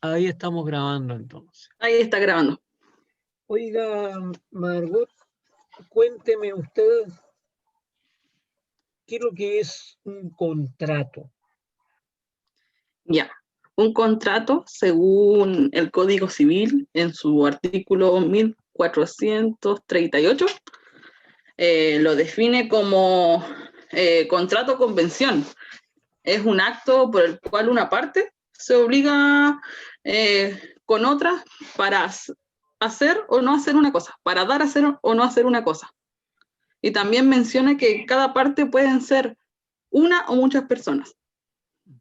Ahí estamos grabando entonces. Ahí está grabando. Oiga, Margot, cuénteme usted qué es lo que es un contrato. Ya. Un contrato, según el Código Civil, en su artículo 1438, lo define como contrato o convención. Es un acto por el cual una parte se obliga con otra para hacer o no hacer una cosa, para dar a hacer o no hacer una cosa. Y también menciona que cada parte pueden ser una o muchas personas.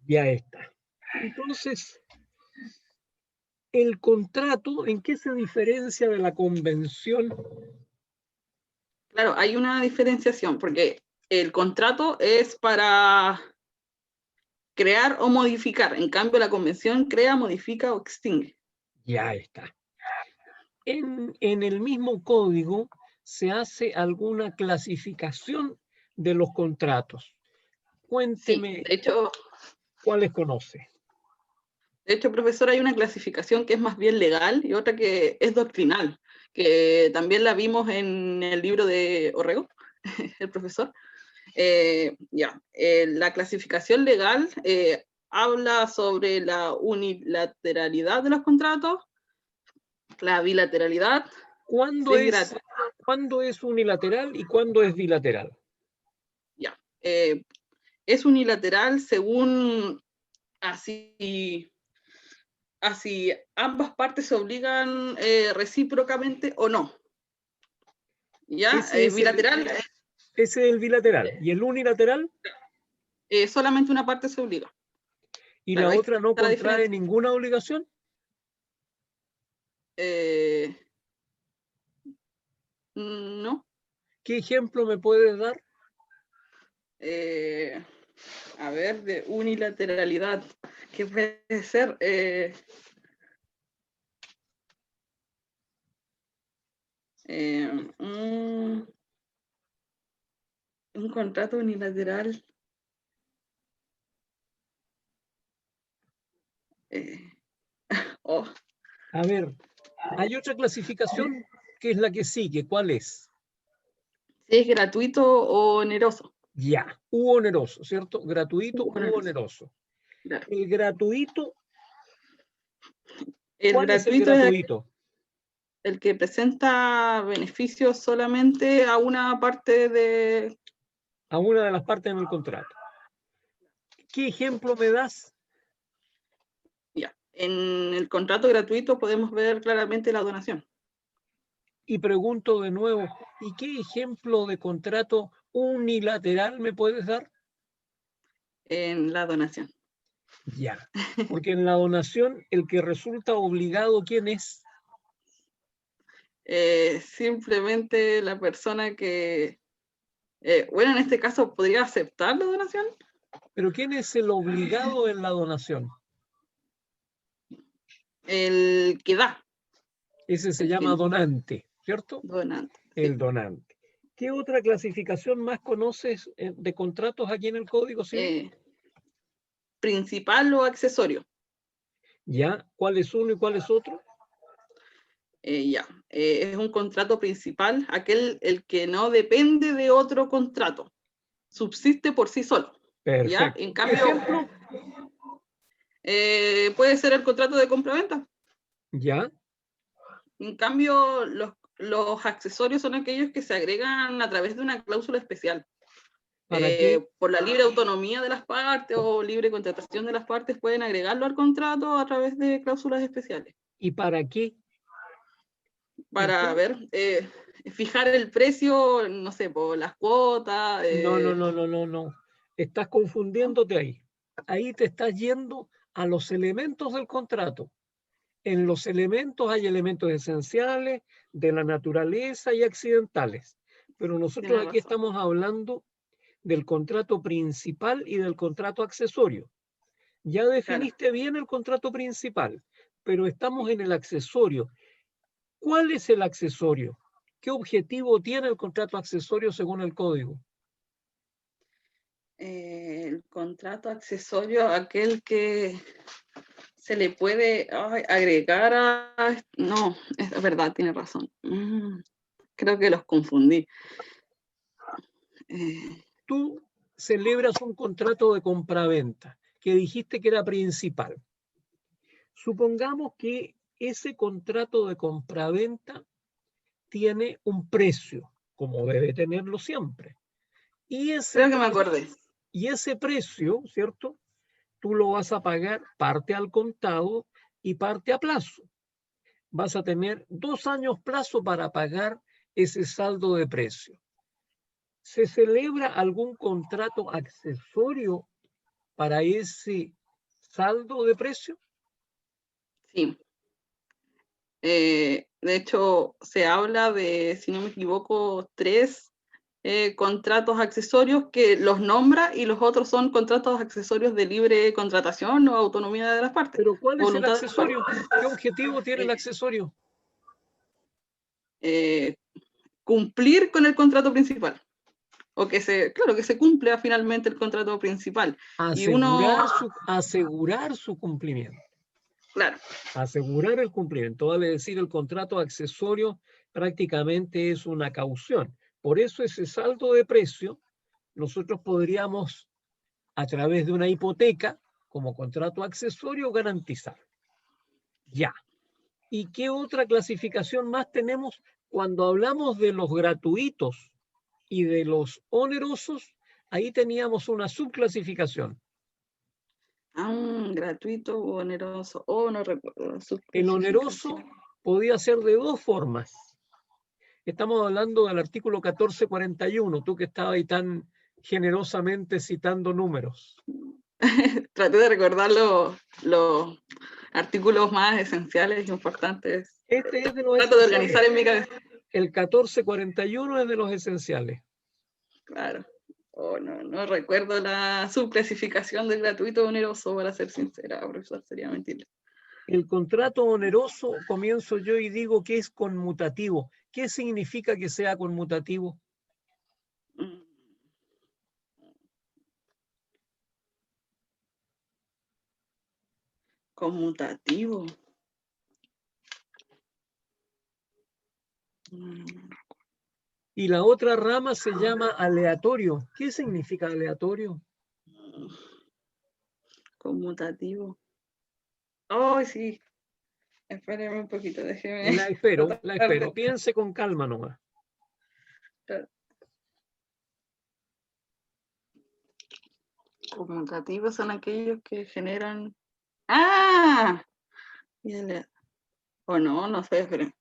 Ya está. Entonces, el contrato, ¿en qué se diferencia de la convención? Claro, hay una diferenciación, porque el contrato es para crear o modificar. En cambio, la convención crea, modifica o extingue. Ya está. En el mismo código se hace alguna clasificación de los contratos. Sí, Cuénteme de cuáles conoce. hecho, profesor, hay una clasificación que es más bien legal y otra que es doctrinal, que también la vimos en el libro de Orrego, el profesor. La clasificación legal habla sobre la unilateralidad de los contratos, la bilateralidad. ¿Cuándo Sí, es unilateral y cuándo es bilateral? ya. Es unilateral según así ambas partes se obligan recíprocamente o no. ¿Ya? Bilateral, Ese es el bilateral. ¿Y el unilateral? solamente una parte se obliga. ¿Y Claro, la ahí otra no está la contrae diferencia. ninguna obligación? No. ¿Qué ejemplo me puedes dar? A ver, de unilateralidad. ¿Qué puede ser? Un contrato unilateral. Oh, A ver, hay otra clasificación que es la que sigue. ¿Cuál es? si es gratuito o oneroso. Ya, u oneroso, ¿cierto? Gratuito u Oneroso, oneroso. claro. El gratuito, El ¿cuál es el gratuito es gratuito? el que presenta beneficios solamente a una parte de... A una de las partes en el contrato. ¿Qué ejemplo me das? Ya. En el contrato gratuito podemos ver claramente la donación. Y pregunto de nuevo, ¿y qué ejemplo de contrato unilateral me puedes dar? En la donación. Ya, porque en la donación el que resulta obligado, ¿quién es? Simplemente la persona que, bueno, en este caso podría aceptar la donación. Pero ¿quién es el obligado en la donación? El que da, Ese se el llama que donante, ¿cierto? donante, El sí. donante. ¿Qué otra clasificación más conoces de contratos aquí en el Código Civil? Principal o accesorio. ¿Ya? ¿Cuál es uno y cuál es otro? Es un contrato principal, el que no depende de otro contrato, subsiste por sí solo. ¿Ya? Perfecto. En cambio, ¿Ejemplo? puede ser el contrato de compraventa. ¿Ya? En cambio, los accesorios son aquellos que se agregan a través de una cláusula especial. ¿Para qué? Por la libre autonomía de las partes o libre contratación de las partes, pueden agregarlo al contrato a través de cláusulas especiales. ¿Y para qué? Para ver, fijar el precio, no sé, por las cuotas. No, no, no, no, no, no. Estás ¿No? confundiéndote ahí. Ahí te estás yendo a los elementos del contrato. En los elementos hay elementos esenciales de la naturaleza y accidentales. Pero nosotros Tienes aquí razón. estamos hablando del contrato principal y del contrato accesorio. Ya Claro. definiste bien el contrato principal, pero estamos Sí. en el accesorio. ¿Cuál es el accesorio? ¿Qué objetivo tiene el contrato accesorio según el código? El contrato accesorio, aquel que se le puede agregar a... No, es verdad, tiene razón. Creo que los confundí. Tú celebras un contrato de compraventa que dijiste que era principal. Supongamos que ese contrato de compraventa tiene un precio, como debe tenerlo siempre. Creo que me acordé. Y ese precio, ¿cierto? Tú lo vas a pagar parte al contado y parte a plazo. Vas a tener 2 años plazo para pagar ese saldo de precio. ¿Se celebra algún contrato accesorio para ese saldo de precio? Sí. De hecho, se habla de, si no me equivoco, 3 contratos accesorios que los nombra, y los otros son contratos accesorios de libre contratación o autonomía de las partes. ¿Pero cuál es el Voluntad de las accesorio? partes. ¿Qué objetivo tiene el accesorio? Cumplir con el contrato principal. O que se cumpla finalmente el contrato principal. Asegurar su cumplimiento. Claro. Asegurar el cumplimiento, vale decir, el contrato accesorio prácticamente es una caución. Por eso ese saldo de precio, nosotros podríamos, a través de una hipoteca, como contrato accesorio, garantizar. Ya. ¿Y qué otra clasificación más tenemos cuando hablamos de los gratuitos y de los onerosos? Ahí teníamos una subclasificación. Gratuito o oneroso. No recuerdo. El oneroso podía ser de 2 formas. Estamos hablando del artículo 1441, tú que estabas ahí tan generosamente citando números. Traté de recordar los artículos más esenciales e importantes. Este es de los Trato de organizar en mi cabeza. El 1441 es de los esenciales. Claro. No recuerdo la subclasificación del gratuito oneroso, para ser sincera, profesor, sería mentirle. El contrato oneroso, comienzo yo y digo que es conmutativo. ¿Qué significa que sea conmutativo? Conmutativo. Y la otra rama se llama aleatorio. ¿Qué significa aleatorio? Conmutativo. Sí. Espéreme un poquito, déjeme. La espero. Piense con calma nomás. Conmutativos son aquellos que generan... no sé, esperen.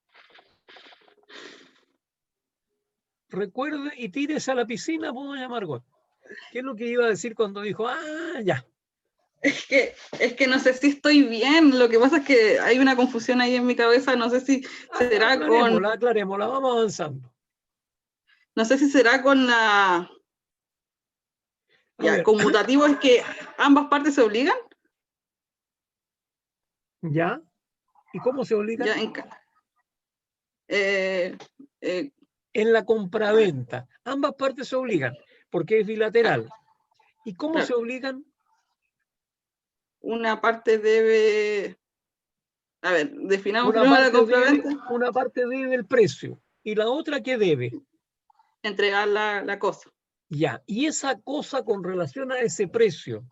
Recuerde y tírese a la piscina, doña Margot. ¿Qué es lo que iba a decir cuando dijo, ya? Es que no sé si estoy bien. Lo que pasa es que hay una confusión ahí en mi cabeza. No sé si será aclarémosla, vamos avanzando. No sé si será con la... conmutativo es que ambas partes se obligan. ¿Ya? ¿Y cómo se obligan? En la compraventa, ambas partes se obligan, porque es bilateral. ¿Y cómo se obligan? Una parte debe... A ver, definamos primero la compraventa. Una parte debe el precio, ¿y la otra qué debe? Entregar la cosa. Ya, y esa cosa con relación a ese precio,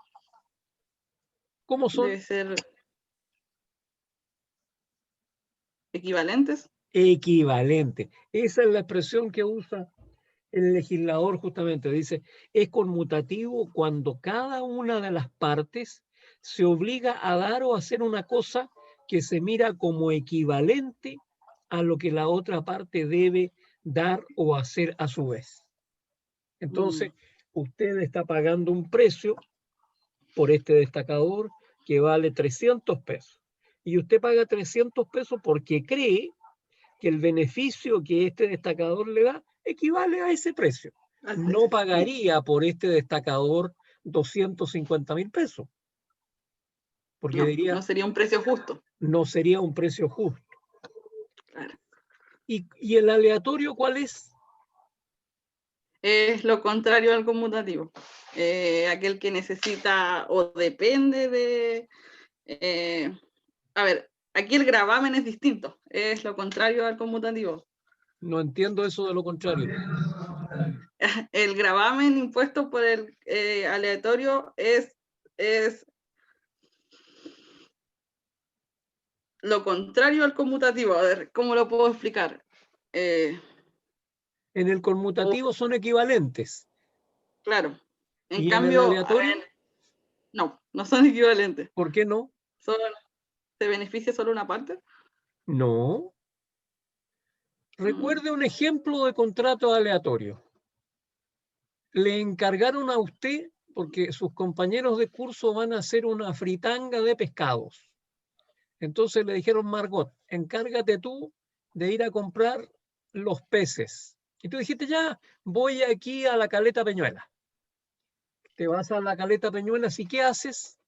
¿cómo son? Debe ser equivalentes. Equivalente. Esa es la expresión que usa el legislador justamente. Dice, es conmutativo cuando cada una de las partes se obliga a dar o hacer una cosa que se mira como equivalente a lo que la otra parte debe dar o hacer a su vez. Entonces, usted está pagando un precio por este destacador que vale 300 pesos. Y usted paga 300 pesos porque cree que el beneficio que este destacador le da equivale a ese precio. No pagaría por este destacador 250.000 pesos. Porque diría... No sería un precio justo. No sería un precio justo. Claro. ¿Y el aleatorio cuál es? Es lo contrario al conmutativo. Aquel que necesita o depende A ver, aquí el gravamen es distinto, es lo contrario al conmutativo. No entiendo eso de lo contrario. El gravamen impuesto por el aleatorio es lo contrario al conmutativo. A ver, ¿cómo lo puedo explicar? En el conmutativo son equivalentes. Claro. En ¿Y en el cambio, aleatorio? no son equivalentes. ¿Por qué no? ¿Se beneficia solo una parte? No. Recuerde un ejemplo de contrato aleatorio. Le encargaron a usted, porque sus compañeros de curso van a hacer una fritanga de pescados. Entonces le dijeron, Margot, encárgate tú de ir a comprar los peces. Y tú dijiste, ya, voy aquí a la Caleta Peñuela. Te vas a la Caleta Peñuela, ¿y qué haces?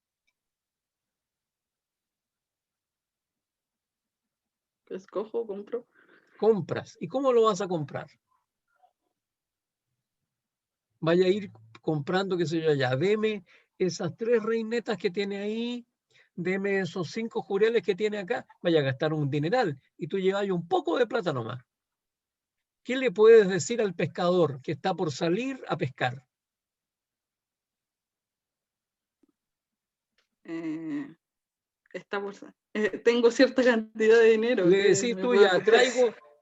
Escojo, compro. Compras. ¿Y cómo lo vas a comprar? Vaya a ir comprando, qué sé yo, ya, deme esas 3 reinetas que tiene ahí, deme esos 5 jureles que tiene acá, vaya a gastar un dineral y tú llevas un poco de plata nomás. ¿Qué le puedes decir al pescador que está por salir a pescar? Tengo cierta cantidad de dinero. Le decís tú, ya,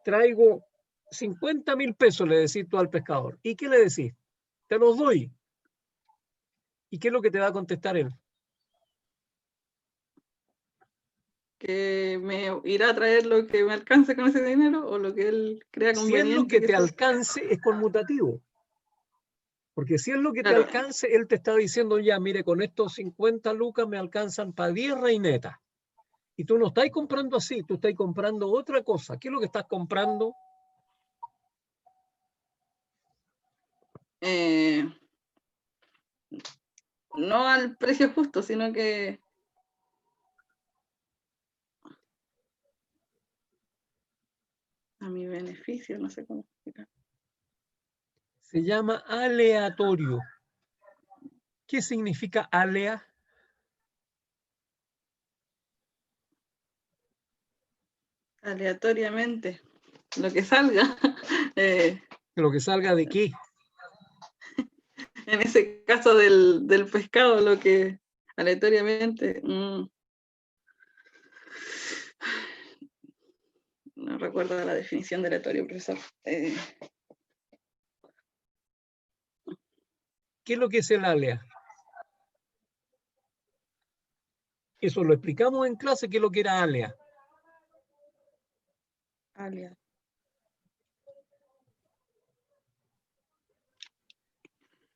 traigo 50.000 pesos, le decís tú al pescador. ¿Y qué le decís? Te los doy. ¿Y qué es lo que te va a contestar él? Que me irá a traer lo que me alcance con ese dinero o lo que él crea Si es lo conveniente. que te alcance, es conmutativo. Porque si es lo que te Claro. alcance, él te está diciendo, ya, mire, con estos 50 lucas me alcanzan para 10 reinetas. Y tú no estás comprando así, tú estás comprando otra cosa. ¿Qué es lo que estás comprando? No al precio justo, sino que a mi beneficio, no sé cómo explicar. Se llama aleatorio. ¿Qué significa alea? Aleatoriamente, lo que salga. ¿Lo que salga de qué? En ese caso del pescado, lo que aleatoriamente. No recuerdo la definición de aleatorio, profesor. ¿Qué es lo que es el alea? Eso lo explicamos en clase, qué es lo que era alea. Alea.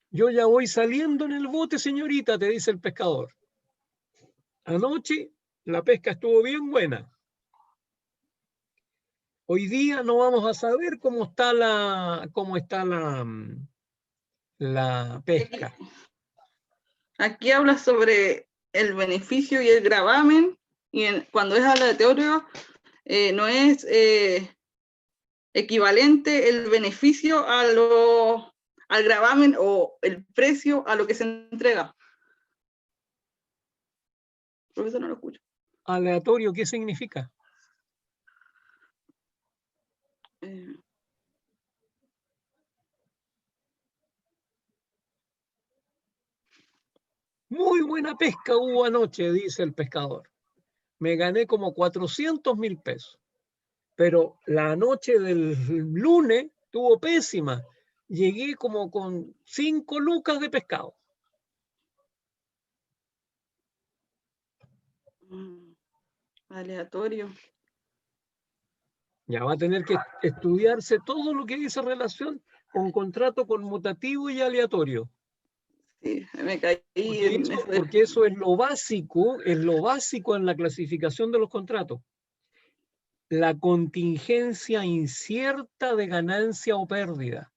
Yo ya voy saliendo en el bote, señorita, te dice el pescador. Anoche la pesca estuvo bien buena. Hoy día no vamos a saber cómo está la pesca. Aquí habla sobre el beneficio y el gravamen, y cuando es aleatorio, no es equivalente el beneficio al gravamen o el precio a lo que se entrega. Profesor, no lo escucho. Aleatorio, ¿qué significa? Muy buena pesca hubo anoche, dice el pescador. Me gané como 400.000 pesos. Pero la noche del lunes estuvo pésima. Llegué como con 5 lucas de pescado. Aleatorio. Ya va a tener que estudiarse todo lo que dice relación con contrato conmutativo y aleatorio. Sí, me caí Porque eso es lo básico en la clasificación de los contratos. La contingencia incierta de ganancia o pérdida.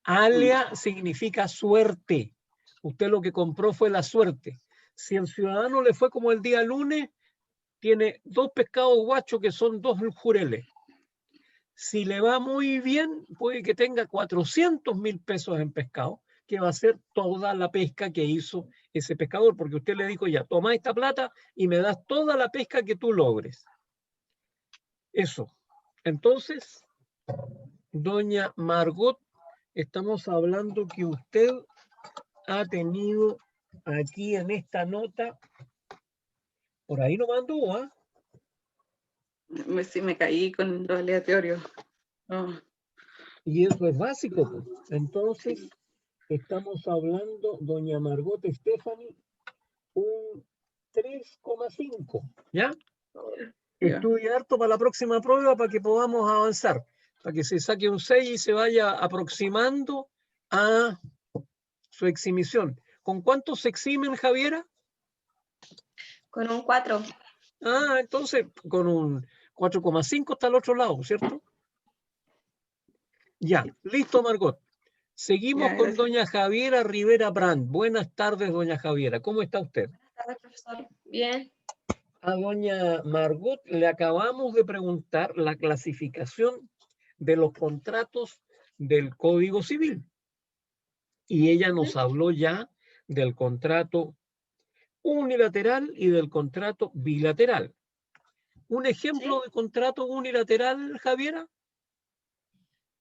Alea significa suerte. Usted lo que compró fue la suerte. Si el ciudadano le fue como el día lunes, tiene 2 pescados guachos que son 2 jureles. Si le va muy bien, puede que tenga 400.000 pesos en pescado, que va a ser toda la pesca que hizo ese pescador, porque usted le dijo ya, toma esta plata y me das toda la pesca que tú logres. Eso. Entonces, doña Margot, estamos hablando que usted ha tenido aquí en esta nota, por ahí no mandó, ¿ah? Sí, me caí con lo aleatorio. Oh. Y eso es básico, pues. Entonces, estamos hablando, doña Margot Stephanie, un 3,5, ¿ya? Ya. Estudie harto para la próxima prueba para que podamos avanzar, para que se saque un 6 y se vaya aproximando a su exhibición. ¿Con cuánto se exhiben, Javiera? Con un 4. Ah, entonces con un 4,5 está al otro lado, ¿cierto? Ya, listo, Margot. Seguimos Ya, con gracias. doña Javiera Rivera Brand. Buenas tardes, doña Javiera. ¿Cómo está usted? Buenas tardes, profesor. Bien. A doña Margot le acabamos de preguntar la clasificación de los contratos del Código Civil. Y ella nos habló ya del contrato unilateral y del contrato bilateral. ¿Un ejemplo ¿Sí? de contrato unilateral, Javiera?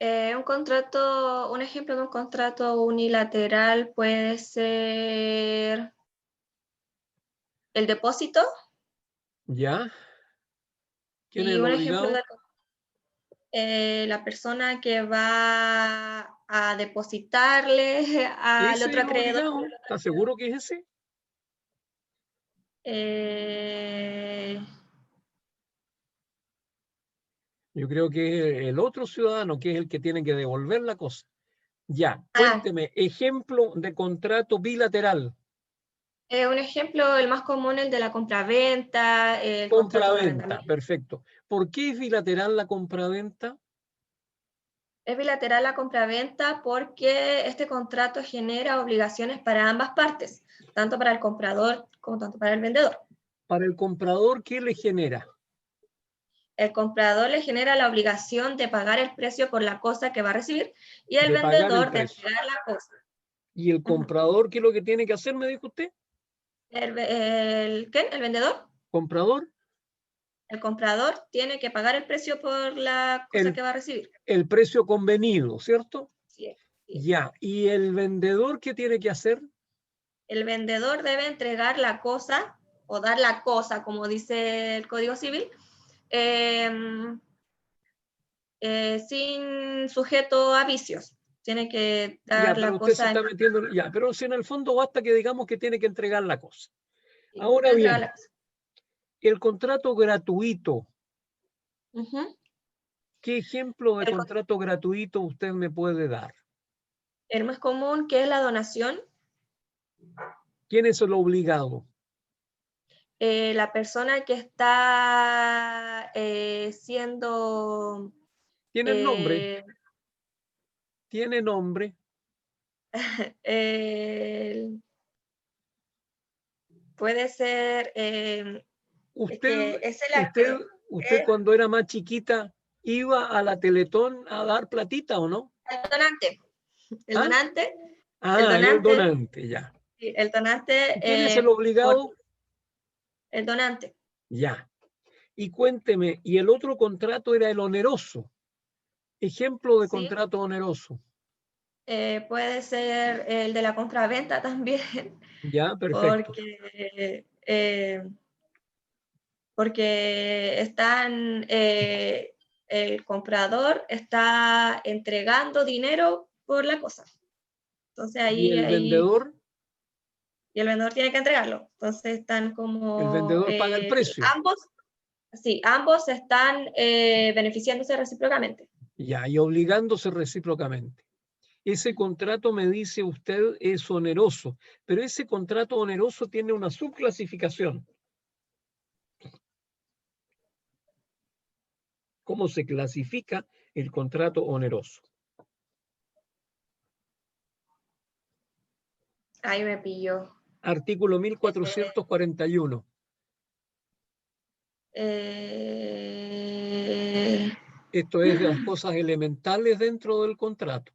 Un ejemplo de un contrato unilateral puede ser el depósito, ¿Ya? ¿Quién es y el un ejemplo obligado? de la persona que va a depositarle al ¿Ese es otro el acreedor. obligado? ¿Está seguro que es ese? Eh, Yo creo que es el otro ciudadano que es el que tiene que devolver la cosa. Ya, ah, cuénteme, ejemplo de contrato bilateral. un ejemplo, el más común, el de la compraventa, el contrato de Compra-venta, arrendamiento. perfecto. ¿Por qué es bilateral la compra-venta? Es bilateral la compraventa porque este contrato genera obligaciones para ambas partes, tanto para el comprador como tanto para el vendedor. Para el comprador, ¿qué le genera? El comprador le genera la obligación de pagar el precio por la cosa que va a recibir y el De pagar el vendedor de precio. entregar la cosa. ¿Y el comprador qué es lo que tiene que hacer, me dijo usted? ¿Qué? ¿El vendedor? ¿Comprador? El comprador tiene que pagar el precio por la cosa que va a recibir. El precio convenido, ¿cierto? Sí, sí. Ya. ¿Y el vendedor qué tiene que hacer? El vendedor debe entregar la cosa o dar la cosa, como dice el Código Civil, sin sujeto a vicios. Tiene que Ya, dar pero la usted se cosa. está metiendo, ya, pero si en el fondo basta que digamos que tiene que entregar la cosa. Sí, Ahora entregar bien, la cosa. el contrato gratuito, Uh-huh. ¿qué ejemplo de el, contrato gratuito usted me puede dar? el más común, que es la donación. ¿Quién es el obligado? La persona que está siendo... ¿Tiene nombre? ¿Tiene nombre? puede ser... es Usted, que es usted, usted cuando era más chiquita iba a la Teletón a dar platita, ¿o no? el donante. El ¿Ah? donante, el Ah, el donante, donante, ya. sí, el donante, ¿Y quién es el obligado? el donante. Ya. Y cuénteme, y el otro contrato era el oneroso. Ejemplo de Sí, contrato oneroso. puede ser el de la compraventa también, Ya, perfecto. porque, porque el comprador está entregando dinero por la cosa. Entonces ¿Y el ahí, vendedor? y el vendedor tiene que entregarlo. Entonces están El como vendedor paga el precio. ambos están beneficiándose recíprocamente. Ya, y obligándose recíprocamente. Ese contrato, me dice usted, es oneroso, pero ese contrato oneroso tiene una subclasificación. ¿Cómo se clasifica el contrato oneroso? Ahí me pilló. Artículo 1441. Esto es de las cosas elementales dentro del contrato.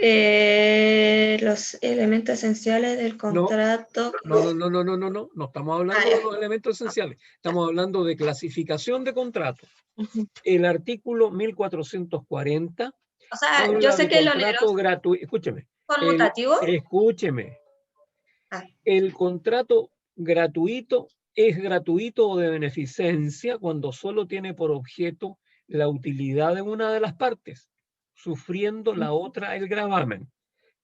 Los elementos esenciales del contrato. No estamos hablando de los elementos esenciales, estamos hablando de clasificación de contratos. El artículo 1440 O sea, habla yo sé de que lo contrato oneroso gratuito. Escúcheme. conmutativo. Escúcheme. Ah. El contrato gratuito es gratuito o de beneficencia cuando solo tiene por objeto la utilidad de una de las partes, sufriendo la otra el gravamen.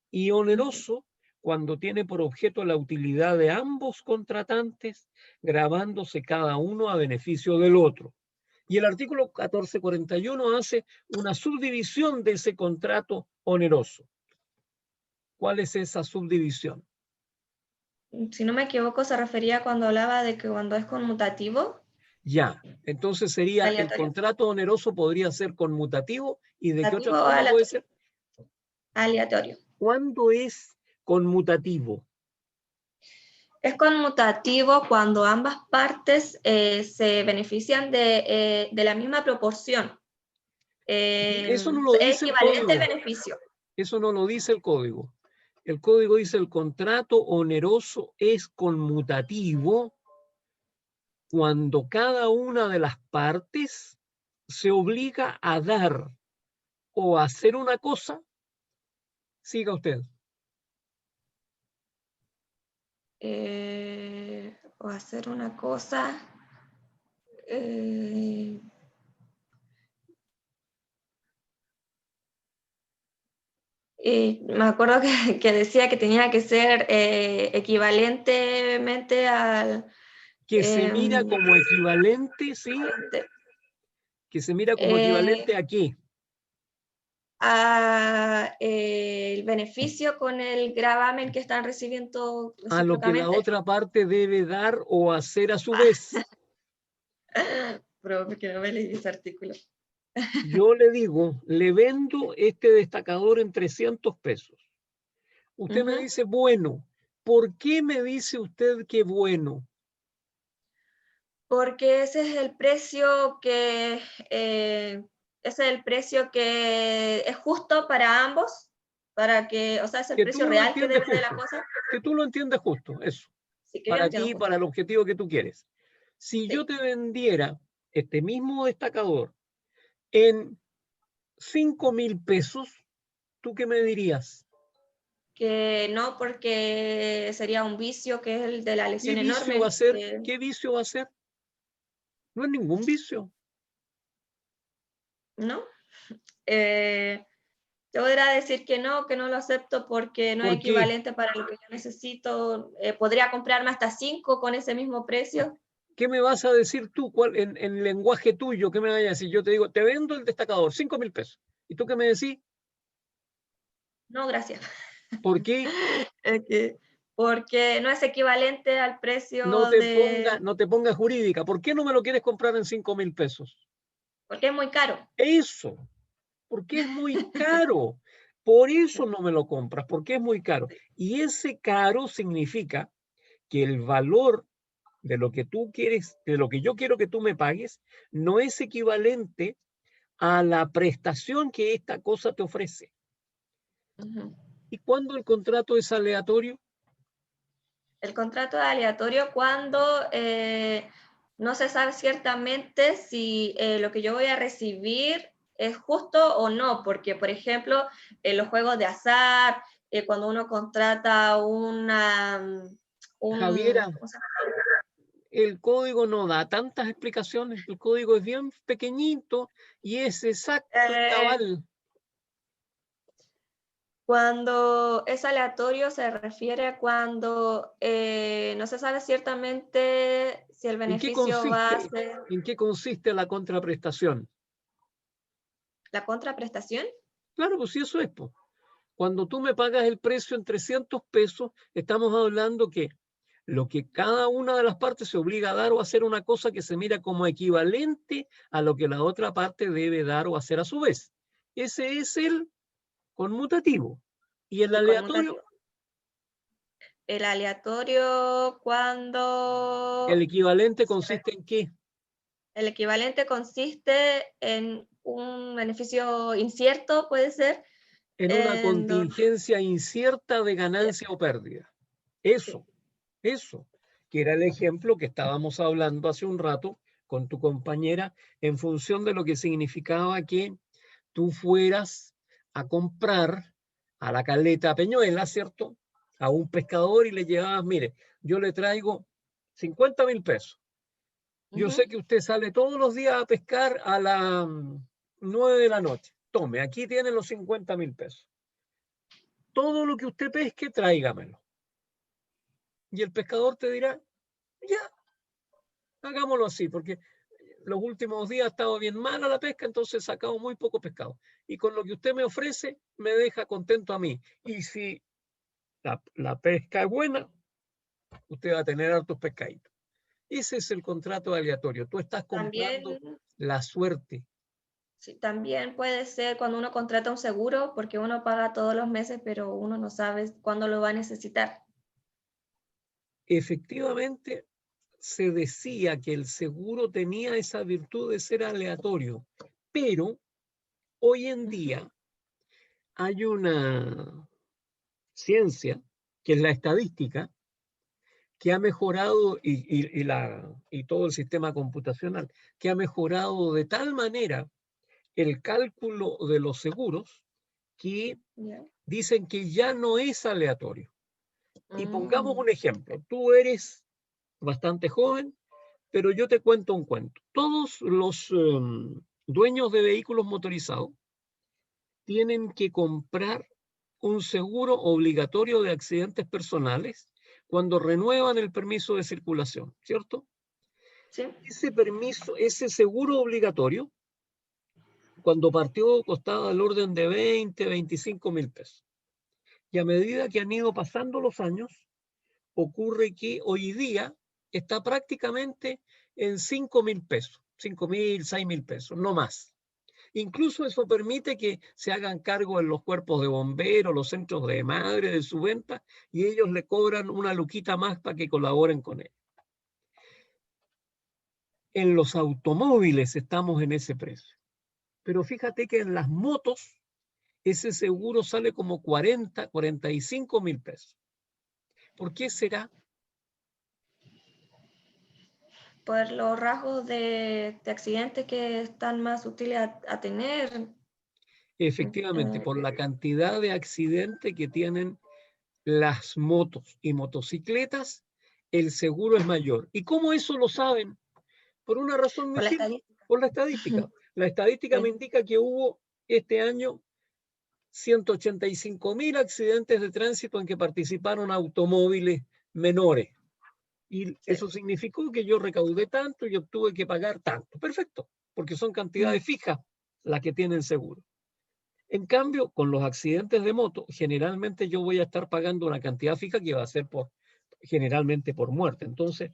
Y oneroso cuando tiene por objeto la utilidad de ambos contratantes, gravándose cada uno a beneficio del otro. Y el artículo 1441 hace una subdivisión de ese contrato oneroso. ¿Cuál es esa subdivisión? Si no me equivoco, se refería cuando hablaba de que cuando es conmutativo. Ya, entonces sería aleatorio. el contrato oneroso podría ser conmutativo. ¿Y de qué otra Conmutativo o forma puede ser? Aleatorio. ¿Cuándo es conmutativo? Es conmutativo cuando ambas partes se benefician de la misma proporción. Eso no lo Es dice el equivalente código. el beneficio. Eso no lo dice el código. El código dice el contrato oneroso es conmutativo cuando cada una de las partes se obliga a dar o a hacer una cosa. Siga usted. O hacer una cosa. Me acuerdo que decía que tenía que ser equivalentemente al... Que se mira como equivalente, ¿sí? Que se mira como equivalente ¿a qué? A el beneficio con el gravamen que están recibiendo a lo que la otra parte debe dar o hacer a su vez. Pero porque no me leí ese artículo. Yo le digo, le vendo este destacador en 300 pesos. Usted me dice, bueno, ¿por qué me dice usted que bueno? Porque ese es el precio que ese es el precio que es justo para ambos, para que, o sea, es el precio real que debe de la cosa. Que tú lo entiendes justo, eso. Sí, para ti, para el objetivo que tú quieres. Si yo te vendiera este mismo destacador en 5.000 pesos, ¿tú qué me dirías? Que no, porque sería un vicio que es el de la lesión enorme. ¿Qué vicio va a ser? ¿Qué vicio va a ser? No es ningún vicio. ¿No? Te podrá decir que no lo acepto porque no es equivalente para lo que yo necesito. Podría comprarme hasta 5 con ese mismo precio. ¿Qué me vas a decir tú en lenguaje tuyo? ¿Qué me vas a decir? Yo te digo, te vendo el destacador, 5.000 pesos. ¿Y tú qué me decís? No, gracias. ¿Por qué? Porque no es equivalente al precio no te ponga jurídica. ¿Por qué no me lo quieres comprar en 5.000 pesos? Porque es muy caro. Eso, porque es muy caro. Por eso no me lo compras, porque es muy caro. Y ese caro significa que el valor de lo que tú quieres, de lo que yo quiero que tú me pagues, no es equivalente a la prestación que esta cosa te ofrece. ¿Y cuándo el contrato es aleatorio? El contrato es aleatorio cuando no se sabe ciertamente si lo que yo voy a recibir es justo o no, porque, por ejemplo, en los juegos de azar, cuando uno contrata Javiera, el código no da tantas explicaciones, el código es bien pequeñito y es exacto y cabal. Cuando es aleatorio se refiere a cuando no se sabe ciertamente si el beneficio va a ser... ¿En qué consiste la contraprestación? ¿La contraprestación? Claro, pues sí, eso es. Pues. Cuando tú me pagas el precio en 300 pesos, estamos hablando que lo que cada una de las partes se obliga a dar o a hacer una cosa que se mira como equivalente a lo que la otra parte debe dar o hacer a su vez. Ese es el conmutativo. ¿Y el aleatorio? El aleatorio cuando... ¿El equivalente consiste en qué? El equivalente consiste en un beneficio incierto, puede ser, En una en do- contingencia incierta de ganancia o pérdida. Eso, que era el ejemplo que estábamos hablando hace un rato con tu compañera en función de lo que significaba que tú fueras a comprar a la Caleta Peñuela, ¿cierto? A un pescador y le llevabas, mire, yo le traigo 50.000 pesos. Yo Ujú. sé que usted sale todos los días a pescar a las 9 de la noche. Tome, aquí tiene los 50.000 pesos. Todo lo que usted pesque, tráigamelo. Y el pescador te dirá, ya, hagámoslo así, porque los últimos días ha estado bien mala la pesca, entonces he sacado muy poco pescado. Y con lo que usted me ofrece, me deja contento a mí. Y si la pesca es buena, usted va a tener hartos pescaditos. Ese es el contrato aleatorio. Tú estás comprando También, la suerte. sí, también puede ser cuando uno contrata un seguro, porque uno paga todos los meses, pero uno no sabe cuándo lo va a necesitar. Efectivamente, se decía que el seguro tenía esa virtud de ser aleatorio, pero hoy en Ujú. día hay una ciencia, que es la estadística, que ha mejorado y todo el sistema computacional, que ha mejorado de tal manera el cálculo de los seguros que Ya. dicen que ya no es aleatorio. Y pongamos Mm, un ejemplo. Tú eres bastante joven, pero yo te cuento un cuento. Todos los dueños de vehículos motorizados tienen que comprar un seguro obligatorio de accidentes personales cuando renuevan el permiso de circulación, ¿cierto? sí, Ese permiso, ese seguro obligatorio, cuando partió costaba al orden de 20-25 mil pesos. Y a medida que han ido pasando los años, ocurre que hoy día está prácticamente en 5.000 pesos, 5.000, 6.000 pesos, no más. Incluso eso permite que se hagan cargo en los cuerpos de bomberos, los centros de madre de su venta, y ellos le cobran una luquita más para que colaboren con él. En los automóviles estamos en ese precio. Pero fíjate que en las motos ese seguro sale como 45 mil pesos. ¿Por qué será? por los rasgos de accidentes que están más útiles a tener. Efectivamente, por la cantidad de accidentes que tienen las motos y motocicletas, el seguro es mayor. ¿Y cómo eso lo saben? Por una razón muy Por la simple, estadística. por la estadística. La estadística me Sí. indica que hubo este año 185.000 accidentes de tránsito en que participaron automóviles menores. Y Sí. eso significó que yo recaudé tanto y yo tuve que pagar tanto. Perfecto, porque son cantidades fijas las que tienen seguro. En cambio, con los accidentes de moto, generalmente yo voy a estar pagando una cantidad fija que va a ser generalmente por muerte. Entonces,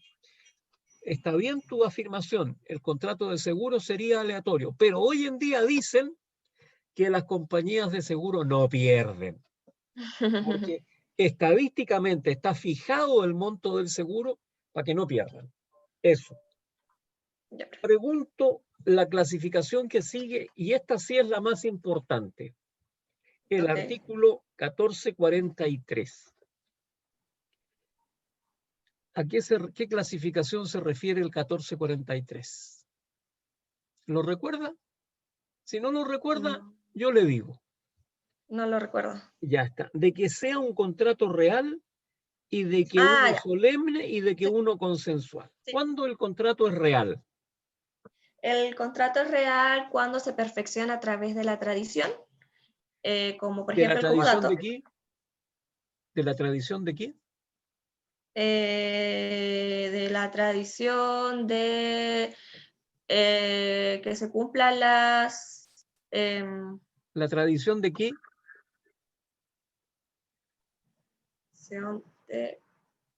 está bien tu afirmación, el contrato de seguro sería aleatorio, pero hoy en día dicen que las compañías de seguro no pierden, porque estadísticamente está fijado el monto del seguro para que no pierdan. Eso. Ya. Pregunto la clasificación que sigue, y esta sí es la más importante. El Ok. artículo 1443. ¿A qué clasificación se refiere el 1443? ¿Lo recuerda? Si no lo recuerda, No, yo le digo. no lo recuerdo. Ya está. De que sea un contrato real y de que Ah, uno ya. solemne y de que Sí, uno consensual. sí. ¿Cuándo el contrato es real? El contrato es real cuando se perfecciona a través de la tradición, como por ¿De la ejemplo el tradición de comodato. qué? ¿De la tradición de qué? De la tradición de que se cumplan las... ¿La tradición de qué?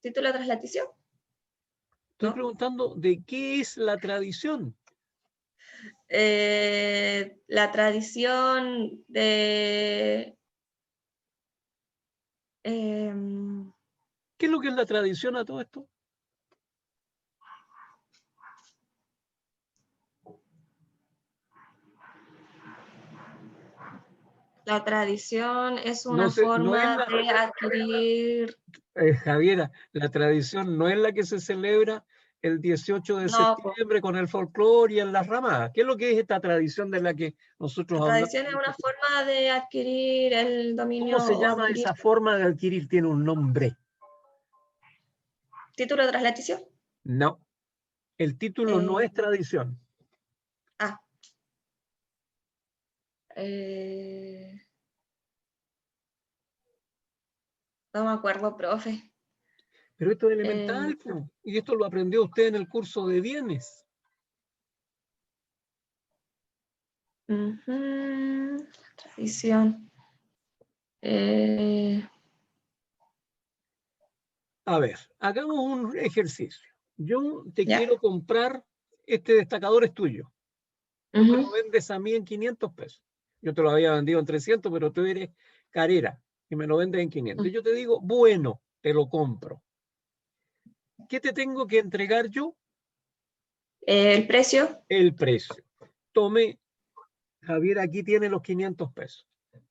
título de traslatición, Estoy ¿no? preguntando de qué es la tradición. La tradición de... ¿Qué es lo que es la tradición a todo esto? La tradición es No una no es forma la, de adquirir, Javiera, la tradición no es la que se celebra el 18 de no, po. septiembre con el folclore y en las ramadas. ¿Qué es lo que es esta tradición de la que nosotros La hablamos? tradición es una forma de adquirir el ¿Cómo dominio se o llama adquirir esa forma de adquirir? Tiene un nombre. título de traslaticio. No, el título no es tradición. Ah, eh, no me acuerdo, profe. Pero esto es Eh, elemental, po, y esto lo aprendió usted en el curso de bienes. Tradición. A ver, hagamos un ejercicio. Yo te Ya. quiero comprar, este destacador es tuyo. Tú me lo vendes a mí en 500 pesos. Yo te lo había vendido en 300, pero tú eres carera y me lo vendes en 500. Yo te digo, bueno, te lo compro. ¿Qué te tengo que entregar yo? El precio. El precio. Tome, Javier, aquí tiene los 500 pesos.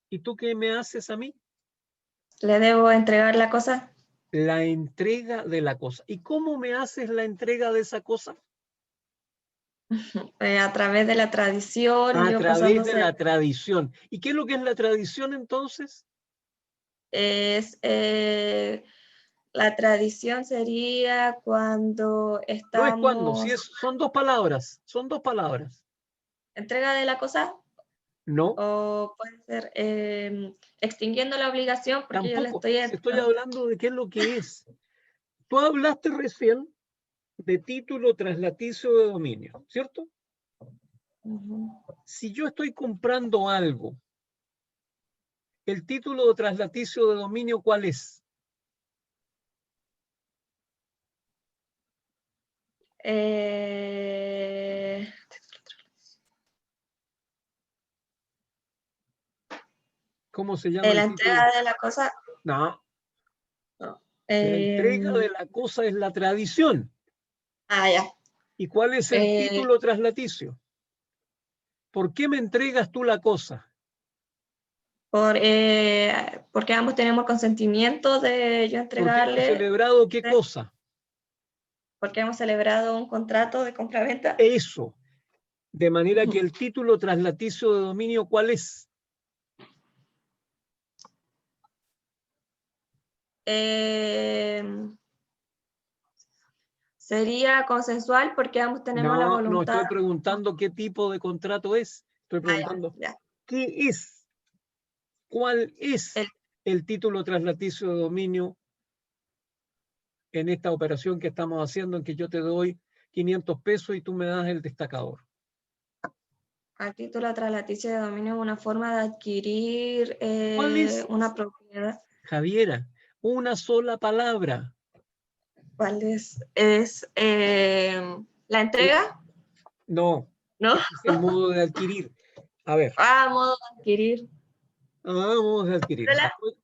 ¿Y tú qué me haces a mí? Le debo entregar la cosa. La entrega de la cosa. ¿Y cómo me haces la entrega de esa cosa? A través de la tradición, A yo través de pasándose. la tradición. ¿Y qué es lo que es la tradición entonces? Es, la tradición sería cuando No es cuando, si estamos. son dos palabras, son dos palabras. Entrega de la cosa, No, o puede ser extinguiendo la obligación porque yo le tampoco. estoy. Estoy hablando de qué es lo que es. Tú hablaste recién de título traslaticio de dominio, ¿cierto? Si yo estoy comprando algo, el título de traslaticio de dominio, ¿cuál es? ¿Cómo se llama La el título? entrega de la cosa. No, No. la entrega de la cosa es la tradición. Ya. ¿Y cuál es el título traslaticio? ¿Por qué me entregas tú la cosa? Porque ambos tenemos consentimiento de yo ¿Por qué hemos entregarle, celebrado qué cosa? porque hemos celebrado un contrato de compraventa. Eso. De manera que el título traslaticio de dominio, ¿cuál es? Sería consensual porque ambos tenemos la No, no voluntad. estoy preguntando qué tipo de contrato es. Estoy preguntando Ya. qué es, cuál es El, el título traslaticio de dominio en esta operación que estamos haciendo, en que yo te doy 500 pesos y tú me das el destacador. a título traslaticio de dominio es una forma de adquirir ¿Cuál es, una propiedad. Javiera? Una sola palabra. ¿Cuál es? Es la entrega, No, ¿no? ese es el modo de adquirir. A ver, Modo de adquirir. vamos a adquirir.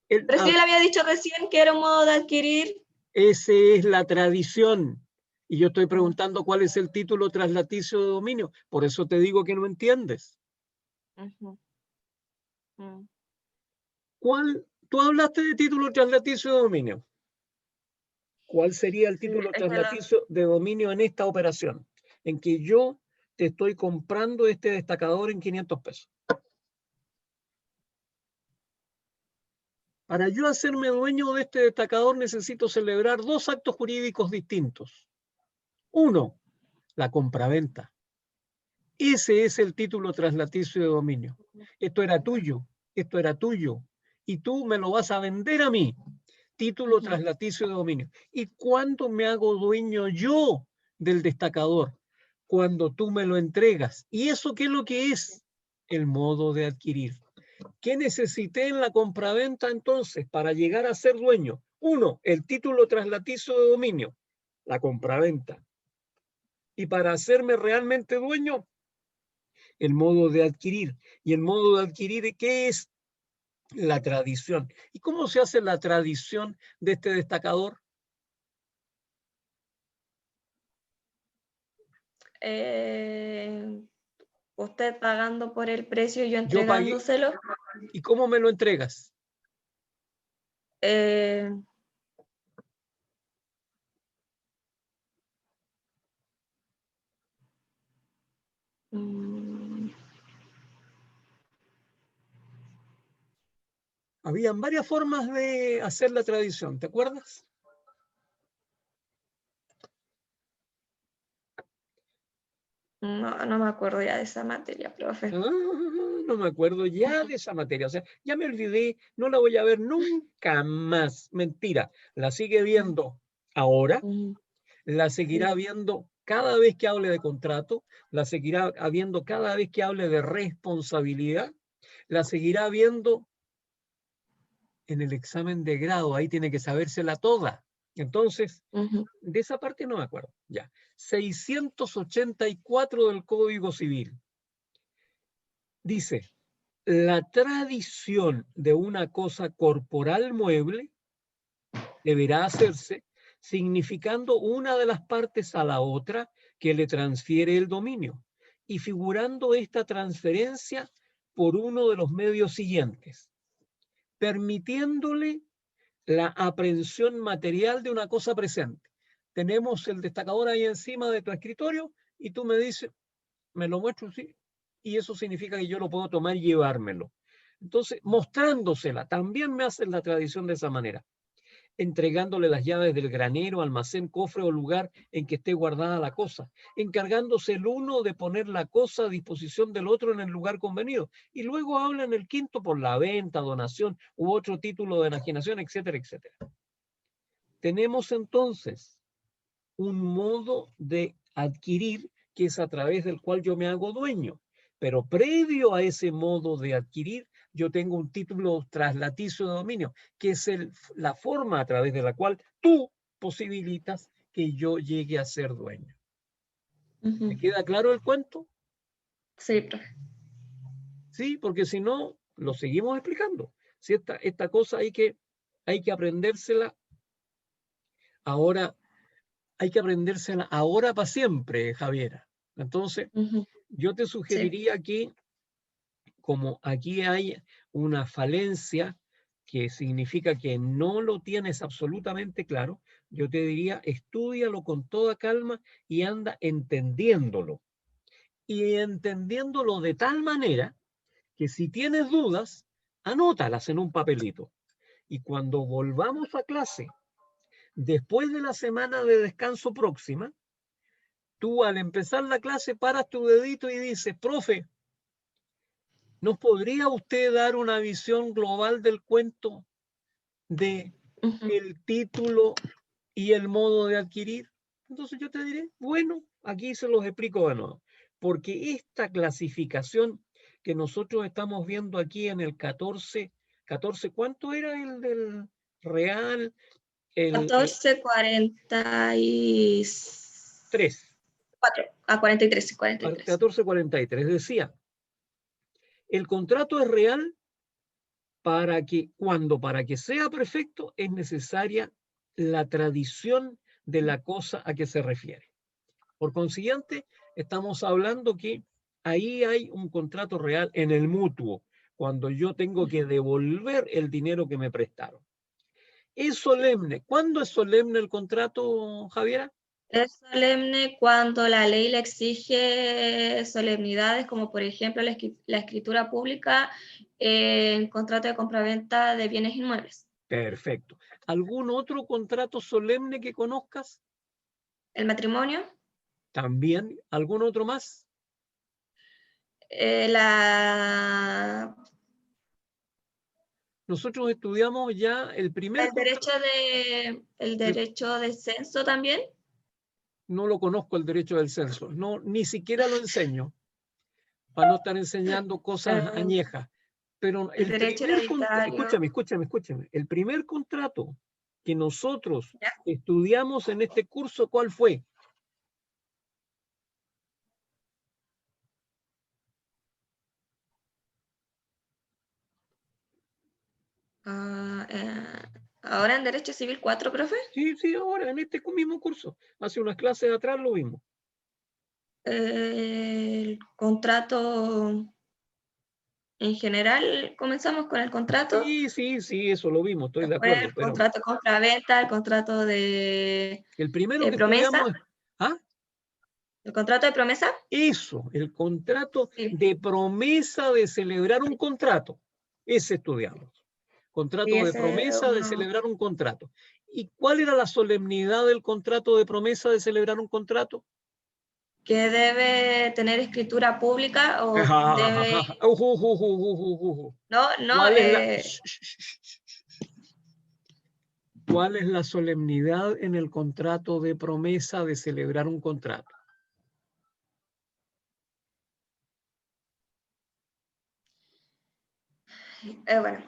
Pero, pero si él había dicho recién que era un modo de adquirir. Ese es la tradición. Y yo estoy preguntando cuál es el título traslaticio de dominio. Por eso te digo que no entiendes. Tú hablaste de título traslaticio de dominio. ¿Cuál sería el Sí, título traslaticio de dominio en esta operación? En que yo te estoy comprando este destacador en 500 pesos. Para yo hacerme dueño de este destacador necesito celebrar dos actos jurídicos distintos. Uno, la compraventa. Ese es el título traslaticio de dominio. Esto era tuyo, y tú me lo vas a vender a mí. Título traslaticio de dominio. ¿Y cuándo me hago dueño yo del destacador? Cuando tú me lo entregas. ¿Y eso qué es lo que es? El modo de adquirir. ¿Qué necesité en la compraventa entonces para llegar a ser dueño? Uno, el título traslaticio de dominio, la compraventa. Y para hacerme realmente dueño, el modo de adquirir. ¿Y el modo de adquirir qué es? La tradición. ¿Y cómo se hace la tradición de este destacador? Usted pagando por el precio y yo Yo pagué, entregándoselo. ¿Y cómo me lo entregas? Habían varias formas de hacer la tradición, ¿te acuerdas? No me acuerdo ya de esa materia, profe. No me acuerdo ya de esa materia. O sea, ya me olvidé, no la voy a ver nunca más. Mentira, la sigue viendo ahora, la seguirá viendo cada vez que hable de contrato, la seguirá viendo cada vez que hable de responsabilidad, la seguirá viendo en el examen de grado, ahí tiene que sabérsela toda. Entonces, de esa parte no me acuerdo. Ya. 684 del Código Civil. Dice, la tradición de una cosa corporal mueble deberá hacerse significando una de las partes a la otra que le transfiere el dominio y figurando esta transferencia por uno de los medios siguientes, permitiéndole la aprehensión material de una cosa presente. Tenemos el destacador ahí encima de tu escritorio y tú me dices, me lo muestro, sí, y eso significa que yo lo puedo tomar y llevármelo. Entonces, mostrándosela, también me hacen la tradición de esa manera, entregándole las llaves del granero, almacén, cofre o lugar en que esté guardada la cosa, encargándose el uno de poner la cosa a disposición del otro en el lugar convenido, y luego habla en el quinto por la venta, donación u otro título de enajenación, etcétera, etcétera. Tenemos entonces un modo de adquirir que es a través del cual yo me hago dueño. Pero previo a ese modo de adquirir, yo tengo un título traslaticio de dominio, que es la forma a través de la cual tú posibilitas que yo llegue a ser dueño. ¿Me queda claro el cuento? Sí, profe. Sí, porque si no, lo seguimos explicando. Si esta cosa hay que aprendérsela ahora. Hay que aprendérsela ahora para siempre, Javiera. Entonces, yo te sugeriría que, como aquí hay una falencia que significa que no lo tienes absolutamente claro, yo te diría, estúdialo con toda calma y anda entendiéndolo. Y entendiéndolo de tal manera que si tienes dudas, anótalas en un papelito. Y cuando volvamos a clase, después de la semana de descanso próxima, tú al empezar la clase paras tu dedito y dices, profe, ¿nos podría usted dar una visión global del cuento de el título y el modo de adquirir? Entonces yo te diré, bueno, aquí se los explico de nuevo, porque esta clasificación que nosotros estamos viendo aquí en el 14, ¿cuánto era el del real? El 1443. 3. 43. 1443 decía, el contrato es real para que sea perfecto es necesaria la tradición de la cosa a que se refiere. Por consiguiente, estamos hablando que ahí hay un contrato real en el mutuo, cuando yo tengo que devolver el dinero que me prestaron. Es solemne. ¿Cuándo es solemne el contrato, Javiera? Es solemne cuando la ley le exige solemnidades, como por ejemplo la escritura pública en contrato de compraventa de bienes inmuebles. Perfecto. ¿Algún otro contrato solemne que conozcas? El matrimonio. También. ¿Algún otro más? Nosotros estudiamos ya el primer contrato. El derecho de censo también. No lo conozco el derecho del censo. No, ni siquiera lo enseño. Para no estar enseñando cosas añejas. Pero El derecho hereditario. Escúchame. El primer contrato que nosotros estudiamos en este curso, ¿cuál fue? Ahora en Derecho Civil 4, profe. Sí, ahora en este mismo curso. Hace unas clases atrás lo vimos. El contrato en general comenzamos con el contrato. Sí, eso lo vimos, estoy de Después acuerdo. el Pero contrato compra-venta, el contrato de el primero que promesa. estudiamos es, ¿ah? ¿El contrato de promesa? Eso, el contrato Sí. de promesa de celebrar un contrato. Ese estudiamos. Contrato Sí, de ese promesa de uno- celebrar un contrato. ¿Y cuál era la solemnidad del contrato de promesa de celebrar un contrato? que debe tener escritura pública o debe... No, no, ¿Cuál es la... ¿Cuál es la solemnidad en el contrato de promesa de celebrar un contrato? bueno,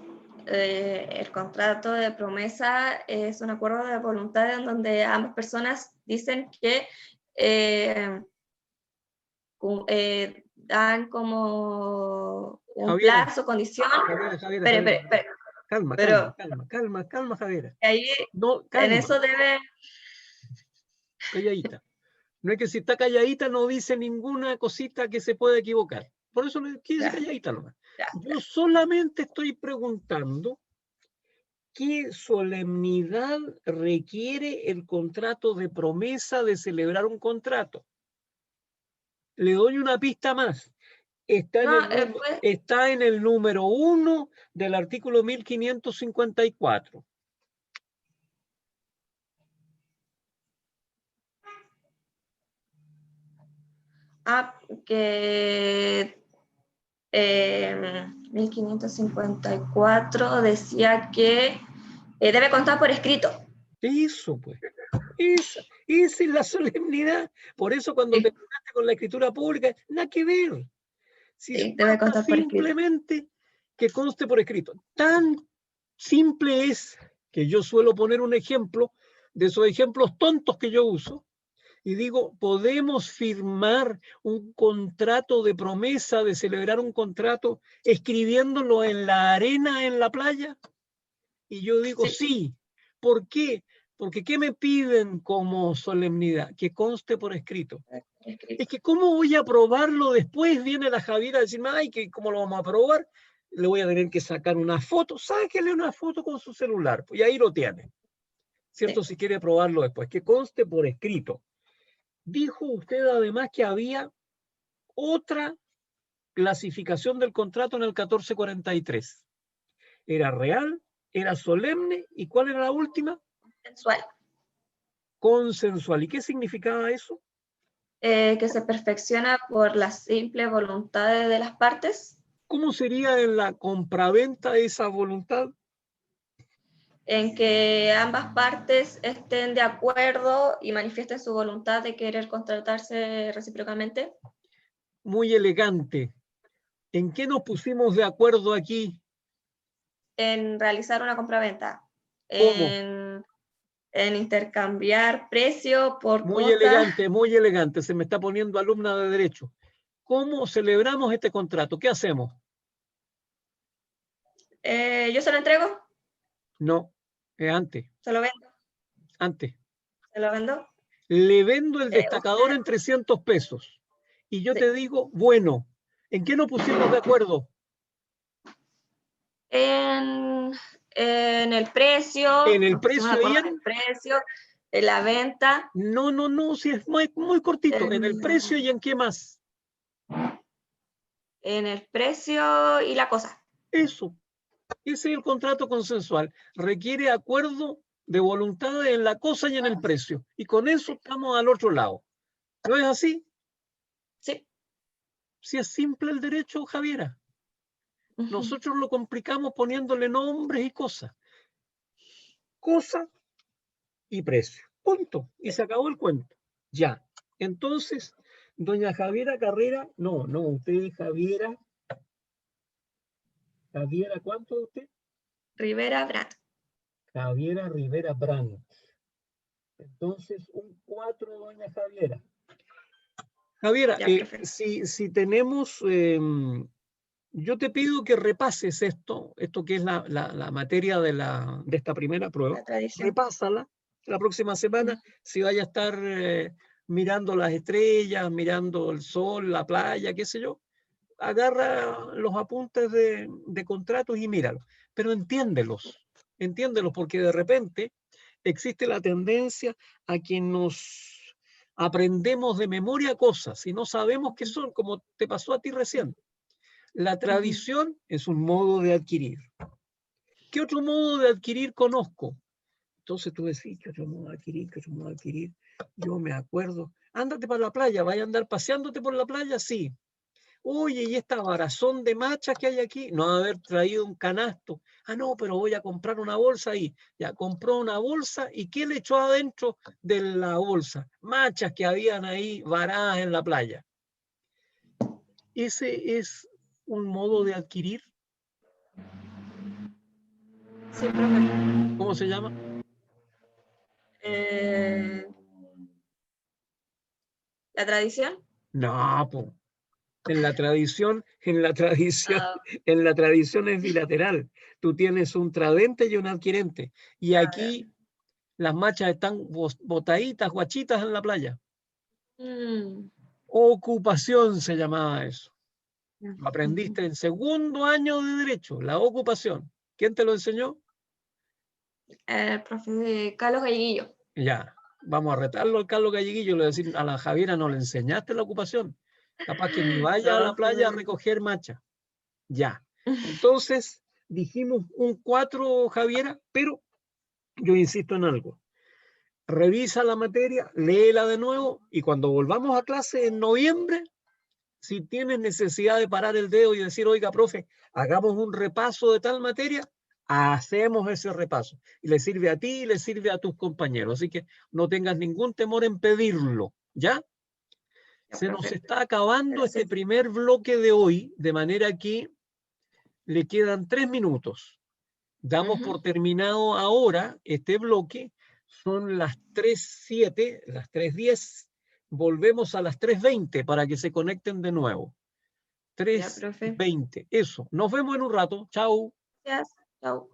el contrato de promesa es un acuerdo de voluntad en donde ambas personas dicen que dan como un Javiera, plazo, condición. Javiera. Pero Calma, Javiera. ahí No, en calma, eso debe... calladita. No es que si está calladita no dice ninguna cosita que se pueda equivocar. Por eso le quise Ya, calladita nomás. ya. Yo solamente estoy preguntando qué solemnidad requiere el contrato de promesa de celebrar un contrato. Le doy una pista más. Está en, No, está en el número 1 del artículo 1554. que 1554 decía que debe constar por escrito. Eso, pues. Esa es la solemnidad. Por eso cuando Sí. terminaste con la escritura pública, nada que ver. Si Sí, debe basta constar por escrito. simplemente que conste por escrito. Tan simple es que yo suelo poner un ejemplo de esos ejemplos tontos que yo uso y digo, podemos firmar un contrato de promesa de celebrar un contrato escribiéndolo en la arena en la playa. Y yo digo, sí. ¿Por qué? Porque ¿qué me piden como solemnidad? Que conste por escrito. Es que ¿cómo voy a probarlo después? Viene la Javiera a decirme, ay, ¿cómo lo vamos a probar? Le voy a tener que sacar una foto. Sáquele una foto con su celular. Pues, y ahí lo tiene. ¿Cierto? Si quiere probarlo después. Que conste por escrito. Dijo usted además que había otra clasificación del contrato en el 1443. Era real, era solemne, ¿y cuál era la última? Consensual. Consensual. ¿Y qué significaba eso? Que se perfecciona por las simples voluntades de las partes. ¿Cómo sería en la compraventa esa voluntad? En que ambas partes estén de acuerdo y manifiesten su voluntad de querer contratarse recíprocamente. Muy elegante. ¿En qué nos pusimos de acuerdo aquí? En realizar una compraventa. ¿Cómo? En intercambiar precio por Muy elegante, muy elegante. Se me está poniendo alumna de derecho. ¿Cómo celebramos este contrato? ¿Qué hacemos? ¿Yo se lo entrego? No, antes. ¿Se lo vendo? Antes. ¿Se lo vendo? Le vendo el destacador Usted, en 300 pesos. Y yo sí. te digo, bueno, ¿en qué nos pusimos de acuerdo? En el precio. ¿En el Nos pusimos de precio y acuerdo en en? el precio, en la venta. No, si es muy, muy cortito. ¿En el precio y en qué más? En el precio y la cosa. Eso. Ese es el contrato consensual. Requiere acuerdo de voluntad en la cosa y en el precio. Y con eso estamos al otro lado. ¿No es así? Sí. Si es simple el derecho, Javiera. Nosotros lo complicamos poniéndole nombres y cosas. Cosa y precio. Punto. Y se acabó el cuento. Ya. Entonces, doña Javiera Carrera, no, usted es Javiera. Javiera, ¿cuánto usted? Rivera Brand. Javiera Rivera Brandt. Entonces, un 4, doña Javiera. Javiera, Ya, si tenemos, yo te pido que repases esto que es la materia de esta primera prueba. La tradición. Repásala la próxima semana, si vaya a estar mirando las estrellas, mirando el sol, la playa, qué sé yo. agarra los apuntes de contratos y míralos, pero entiéndelos, porque de repente existe la tendencia a que nos aprendemos de memoria cosas y no sabemos qué son, como te pasó a ti recién. La tradición es un modo de adquirir. ¿Qué otro modo de adquirir conozco? Entonces tú decís, ¿qué otro modo de adquirir? ¿Qué otro modo de adquirir? Yo me acuerdo, ándate para la playa, vaya a andar paseándote por la playa, sí. Oye, ¿y esta varazón de machas que hay aquí? No haber traído un canasto. Ah, no, pero voy a comprar una bolsa ahí. Ya compró una bolsa y ¿qué le echó adentro de la bolsa? Machas que habían ahí varadas en la playa. Ese es un modo de adquirir. Sí, profe. ¿Cómo se llama? ¿La tradición? No, po. En la tradición Ah, es bilateral. Tú tienes un tradente y un adquirente. Y ya. aquí las machas están botaditas, guachitas en la playa. Ocupación se llamaba eso. Lo aprendiste en segundo año de Derecho, la ocupación. ¿Quién te lo enseñó? El profe Carlos Galleguillo. Ya, vamos a retarlo al Carlos Galleguillo, le voy a decir a la Javiera, no le enseñaste la ocupación. Capaz que ni vaya a la No, playa a recoger macha. Ya. Entonces, dijimos un 4, Javiera, pero yo insisto en algo. Revisa la materia, léela de nuevo y cuando volvamos a clase en noviembre, si tienes necesidad de parar el dedo y decir, oiga, profe, hagamos un repaso de tal materia, hacemos ese repaso. Y le sirve a ti y le sirve a tus compañeros. Así que no tengas ningún temor en pedirlo, ¿ya? ya, Se nos profe. está acabando Gracias. este primer bloque de hoy, de manera que le quedan 3 minutos. Damos por terminado ahora este bloque. Son las 3:07, las 3:10. Volvemos a las 3:20 para que se conecten de nuevo. Ya, profe. 3:20. Eso. Nos vemos en un rato. Chao. Gracias. Chao.